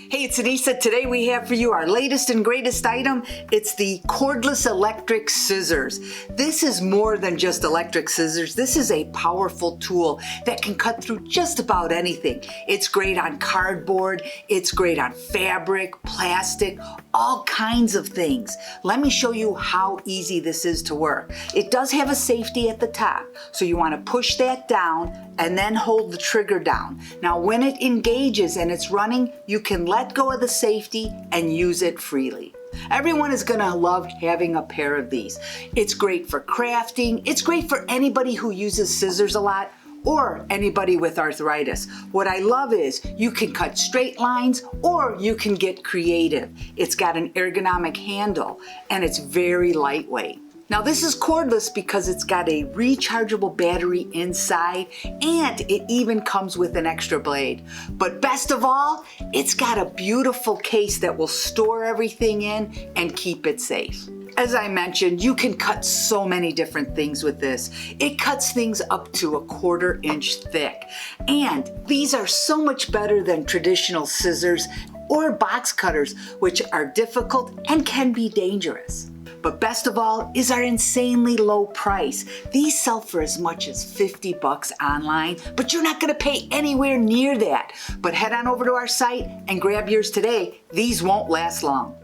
Hey, it's Anissa. Today we have for you our latest and greatest item. It's the Cordless Electric Scissors. This is more than just electric scissors. This is a powerful tool that can cut through just about anything. It's great on cardboard, it's great on fabric, plastic, all kinds of things. Let me show you how easy this is to work. It does have a safety at the top, so you want to push that down and then hold the trigger down. Now when it engages and it's running, you can let go of the safety and use it freely. Everyone is gonna love having a pair of these. It's great for crafting. It's great for anybody who uses scissors a lot or anybody with arthritis. What I love is you can cut straight lines or you can get creative. It's got an ergonomic handle and it's very lightweight. Now this is cordless because it's got a rechargeable battery inside and it even comes with an extra blade. But best of all, it's got a beautiful case that will store everything in and keep it safe. As I mentioned, you can cut so many different things with this. It cuts things up to 1/4 inch thick. And these are so much better than traditional scissors or box cutters, which are difficult and can be dangerous. But best of all is our insanely low price. These sell for as much as $50 online, but you're not gonna pay anywhere near that. But head on over to our site and grab yours today. These won't last long.